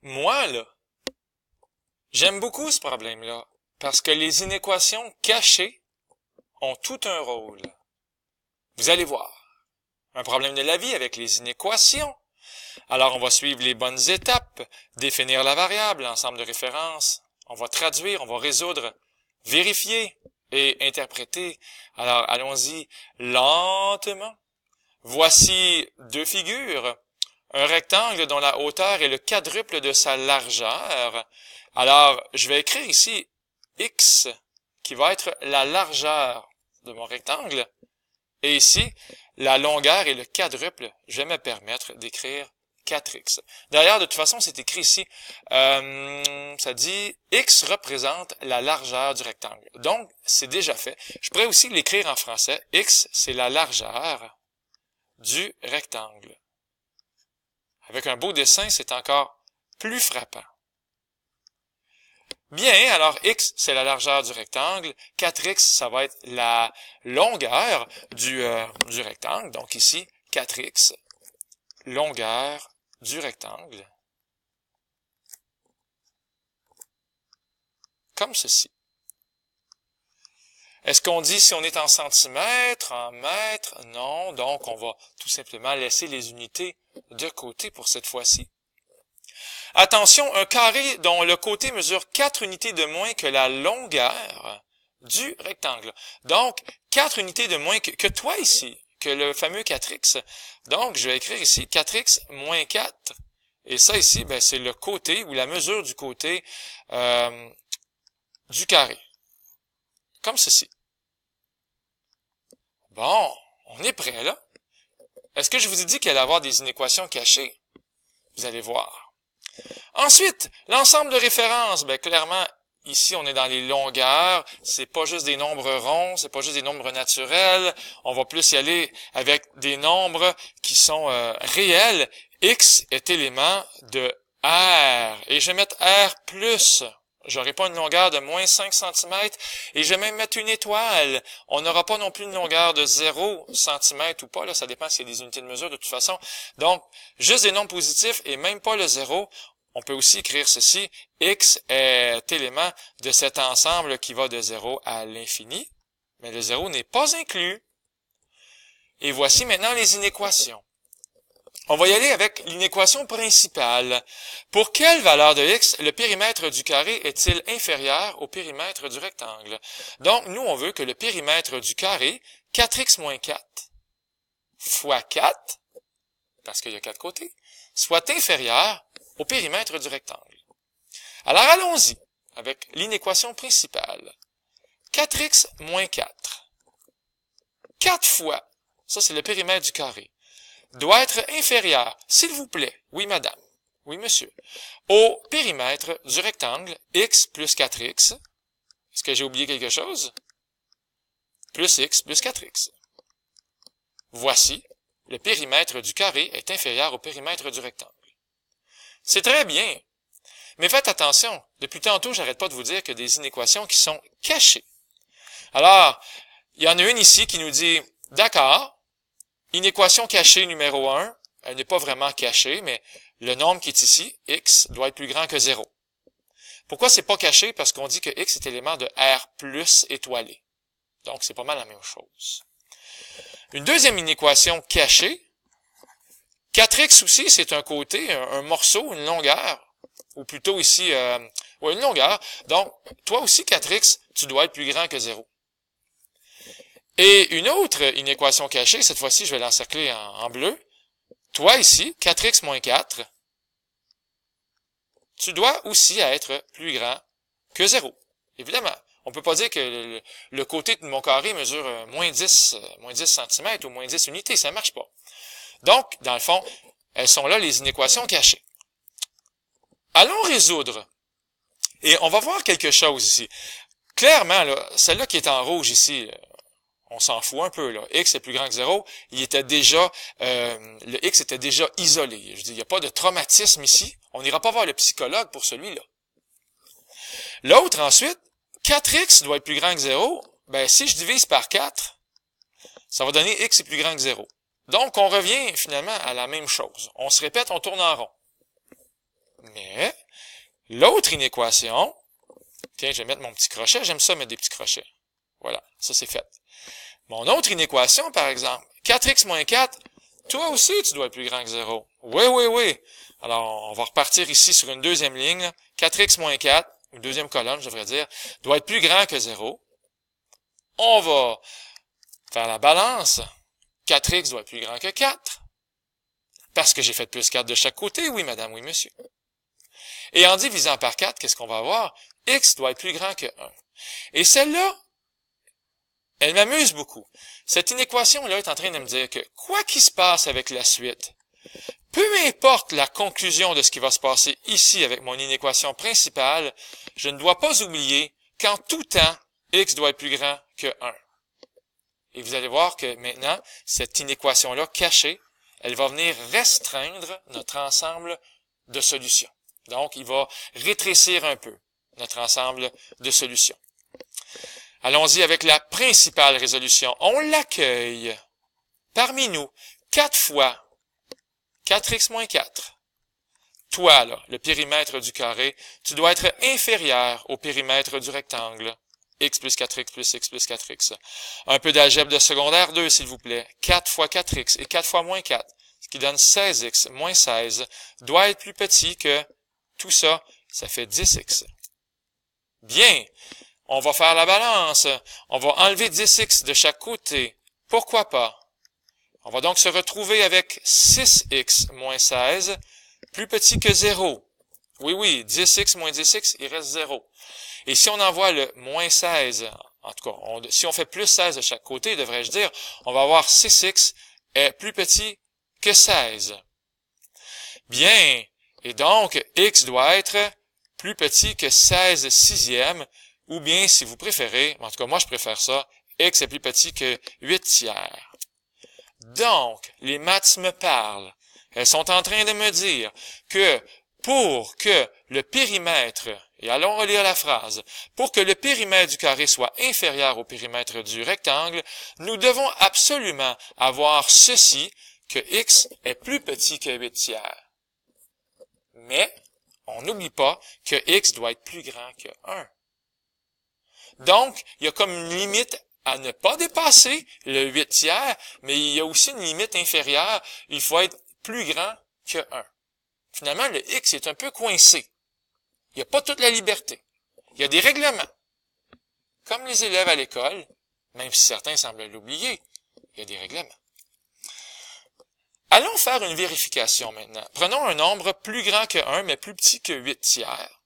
Moi, là, j'aime beaucoup ce problème-là, parce que les inéquations cachées ont tout un rôle. Vous allez voir. Un problème de la vie avec les inéquations. Alors, on va suivre les bonnes étapes, définir la variable, l'ensemble de références. On va traduire, on va résoudre, vérifier et interpréter. Alors, allons-y lentement. Voici deux figures. Un rectangle dont la hauteur est le quadruple de sa largeur. Alors, je vais écrire ici x, qui va être la largeur de mon rectangle. Et ici, la longueur est le quadruple. Je vais me permettre d'écrire 4x. D'ailleurs, de toute façon, c'est écrit ici. Ça dit x représente la largeur du rectangle. Donc, c'est déjà fait. Je pourrais aussi l'écrire en français. X, c'est la largeur du rectangle. Avec un beau dessin, c'est encore plus frappant. Bien, alors x, c'est la largeur du rectangle. 4x, ça va être la longueur du rectangle. Donc ici, 4x, longueur du rectangle. Comme ceci. Est-ce qu'on dit si on est en centimètres, en mètres? Non, donc on va tout simplement laisser les unités de côté pour cette fois-ci. Attention, un carré dont le côté mesure 4 unités de moins que la longueur du rectangle. Donc, 4 unités de moins que toi ici, que le fameux 4x. Donc, je vais écrire ici 4x moins 4. Et ça ici, ben, c'est le côté ou la mesure du côté du carré. Comme ceci. Bon, on est prêt là. Est-ce que je vous ai dit qu'il allait y avoir des inéquations cachées? Vous allez voir. Ensuite, l'ensemble de références, ben clairement, ici on est dans les longueurs, c'est pas juste des nombres ronds, c'est pas juste des nombres naturels, on va plus y aller avec des nombres qui sont réels. X est élément de R, et je vais mettre R plus. J'aurai pas une longueur de moins 5 cm, et je vais même mettre une étoile. On n'aura pas non plus une longueur de 0 cm ou pas, là, ça dépend s'il y a des unités de mesure de toute façon. Donc, juste des nombres positifs et même pas le 0. On peut aussi écrire ceci, x est élément de cet ensemble qui va de 0 à l'infini, mais le 0 n'est pas inclus. Et voici maintenant les inéquations. On va y aller avec l'inéquation principale. Pour quelle valeur de x le périmètre du carré est-il inférieur au périmètre du rectangle? Donc, nous, on veut que le périmètre du carré, 4x moins 4, fois 4, parce qu'il y a 4 côtés, soit inférieur au périmètre du rectangle. Alors, allons-y avec l'inéquation principale. 4x moins 4. 4 fois, ça c'est le périmètre du carré, doit être inférieur, s'il vous plaît, oui madame, oui monsieur, au périmètre du rectangle x plus 4x. Est-ce que j'ai oublié quelque chose? Plus x plus 4x. Voici, le périmètre du carré est inférieur au périmètre du rectangle. C'est très bien, mais faites attention, depuis tantôt, j'arrête pas de vous dire qu'il y a des inéquations qui sont cachées. Alors, il y en a une ici qui nous dit, d'accord, inéquation cachée numéro 1, elle n'est pas vraiment cachée, mais le nombre qui est ici, x, doit être plus grand que 0. Pourquoi c'est pas caché? Parce qu'on dit que x est élément de R plus étoilé. Donc, c'est pas mal la même chose. Une deuxième inéquation cachée, 4x aussi, c'est un côté, un morceau, une longueur, ou plutôt ici, une longueur. Donc, toi aussi, 4x, tu dois être plus grand que 0. Et une autre inéquation cachée, cette fois-ci, je vais l'encercler en bleu. Toi ici, 4x moins 4, tu dois aussi être plus grand que 0. Évidemment, on peut pas dire que le côté de mon carré mesure moins 10 cm ou moins 10 unités, ça marche pas. Donc, dans le fond, elles sont là les inéquations cachées. Allons résoudre. Et on va voir quelque chose ici. Clairement, là, celle-là qui est en rouge ici, on s'en fout un peu, là. X est plus grand que 0. Il était déjà, le X était déjà isolé. Je dis, il n'y a pas de traumatisme ici. On n'ira pas voir le psychologue pour celui-là. L'autre, ensuite, 4x doit être plus grand que 0. Ben, si je divise par 4, ça va donner x est plus grand que 0. Donc, on revient finalement à la même chose. On se répète, on tourne en rond. Mais, L'autre inéquation, tiens, je vais mettre mon petit crochet, j'aime ça mettre des petits crochets. Voilà, ça c'est fait. Mon autre inéquation, par exemple, 4x moins 4, toi aussi tu dois être plus grand que 0. Oui, oui, oui. Alors, on va repartir ici sur une deuxième ligne. 4x moins 4, une deuxième colonne, je devrais dire, doit être plus grand que 0. On va faire la balance. 4x doit être plus grand que 4. Parce que j'ai fait plus 4 de chaque côté, oui madame, oui monsieur. Et en divisant par 4, qu'est-ce qu'on va avoir? X doit être plus grand que 1. Et celle-là, elle m'amuse beaucoup. Cette inéquation-là est en train de me dire que, quoi qu'il se passe avec la suite, peu importe la conclusion de ce qui va se passer ici avec mon inéquation principale, je ne dois pas oublier qu'en tout temps, x doit être plus grand que 1. Et vous allez voir que maintenant, cette inéquation-là cachée, elle va venir restreindre notre ensemble de solutions. Donc, il va rétrécir un peu notre ensemble de solutions. Allons-y avec la principale résolution. On l'accueille parmi nous 4 fois 4x moins 4. Toi, là, le périmètre du carré, tu dois être inférieur au périmètre du rectangle. X plus 4x plus x plus 4x. Un peu d'algèbre de secondaire 2, s'il vous plaît. 4 fois 4x et 4 fois moins 4, ce qui donne 16x moins 16, doit être plus petit que tout ça, ça fait 10x. Bien, on va faire la balance. On va enlever 10x de chaque côté. Pourquoi pas? On va donc se retrouver avec 6x moins 16, plus petit que 0. Oui, oui, 10x moins 10x, il reste 0. Et si on envoie le moins 16, en tout cas, si on fait plus 16 de chaque côté, devrais-je dire, on va avoir 6x est plus petit que 16. Bien, et donc, x doit être plus petit que 16 sixièmes, ou bien, si vous préférez, en tout cas, moi je préfère ça, x est plus petit que 8 tiers. Donc, les maths me parlent. Elles sont en train de me dire que pour que le périmètre, et allons relire la phrase, pour que le périmètre du carré soit inférieur au périmètre du rectangle, nous devons absolument avoir ceci, que x est plus petit que 8 tiers. Mais, on n'oublie pas que x doit être plus grand que 1. Donc, il y a comme une limite à ne pas dépasser le 8 tiers, mais il y a aussi une limite inférieure, il faut être plus grand que 1. Finalement, le x est un peu coincé. Il n'y a pas toute la liberté. Il y a des règlements. Comme les élèves à l'école, même si certains semblent l'oublier, il y a des règlements. Allons faire une vérification maintenant. Prenons un nombre plus grand que 1, mais plus petit que 8 tiers.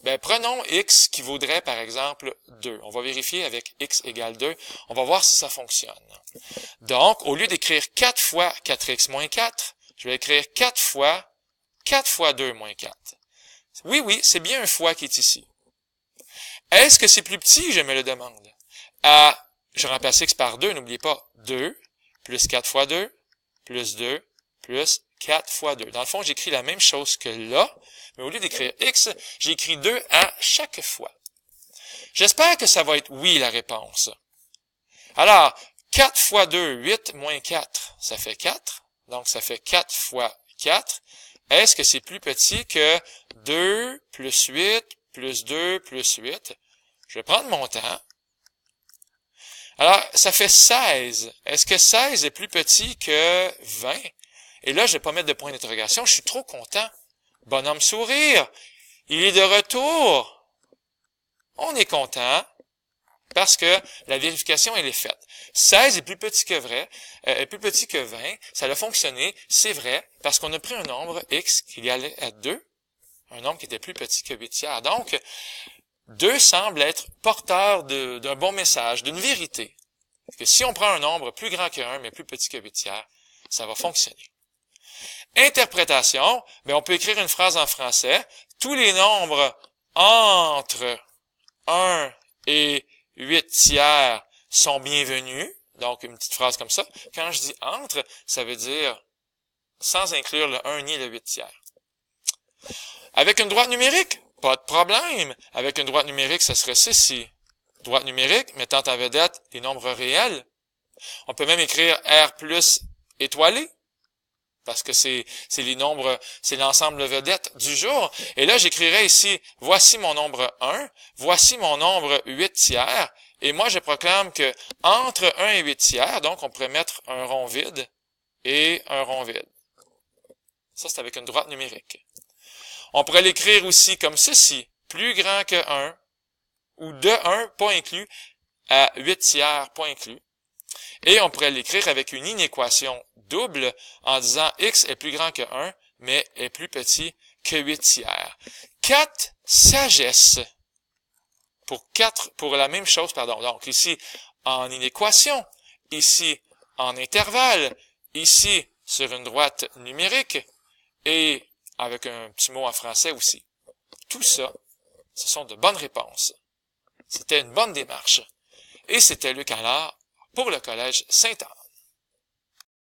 Ben, prenons x qui vaudrait, par exemple, 2. On va vérifier avec x égale 2. On va voir si ça fonctionne. Donc, au lieu d'écrire 4 fois 4x moins 4, je vais écrire 4 fois 2 moins 4. Oui, oui, c'est bien un fois qui est ici. Est-ce que c'est plus petit? Je me le demande. Je remplace x par 2, n'oubliez pas. 2 plus 4 fois 2 plus 2 plus 4 fois 2. Dans le fond, j'écris la même chose que là, mais au lieu d'écrire x, j'ai écrit 2 à chaque fois. J'espère que ça va être oui la réponse. Alors, 4 fois 2, 8 moins 4, ça fait 4. Donc, ça fait 4 fois 4. Est-ce que c'est plus petit que 2 plus 8 plus 2 plus 8? Je vais prendre mon temps. Alors, ça fait 16. Est-ce que 16 est plus petit que 20? Et là, je vais pas mettre de point d'interrogation. Je suis trop content. Bonhomme sourire. Il est de retour. On est content parce que la vérification, elle est faite. 16 est plus petit que vrai, est plus petit que 20. Ça a fonctionné. C'est vrai parce qu'on a pris un nombre x qui égalait à 2. Un nombre qui était plus petit que 8 tiers. Donc, 2 semble être porteur d'un bon message, d'une vérité. Parce que si on prend un nombre plus grand que 1, mais plus petit que 8 tiers, ça va fonctionner. Interprétation, ben on peut écrire une phrase en français. Tous les nombres entre 1 et 8 tiers sont bienvenus. Donc, une petite phrase comme ça. Quand je dis entre, ça veut dire sans inclure le 1 ni le 8 tiers. Avec une droite numérique, pas de problème. Avec une droite numérique, ça serait ceci. Droite numérique, mettant en vedette les nombres réels. On peut même écrire R plus étoilé. parce que c'est les nombres, c'est l'ensemble vedette du jour. Et là, j'écrirai ici, voici mon nombre 1, voici mon nombre 8 tiers, et moi, je proclame que entre 1 et 8 tiers, donc on pourrait mettre un rond vide et un rond vide. Ça, c'est avec une droite numérique. On pourrait l'écrire aussi comme ceci, plus grand que 1, ou de 1, pas inclus, à 8 tiers, pas inclus. Et on pourrait l'écrire avec une inéquation double en disant x est plus grand que 1, mais est plus petit que 8 tiers. 4 sagesses pour la même chose, pardon. Donc ici, en inéquation, ici, en intervalle, ici, sur une droite numérique, et avec un petit mot en français aussi. Tout ça, ce sont de bonnes réponses. C'était une bonne démarche. Et c'était Luc Allard pour le Collège Sainte-Anne.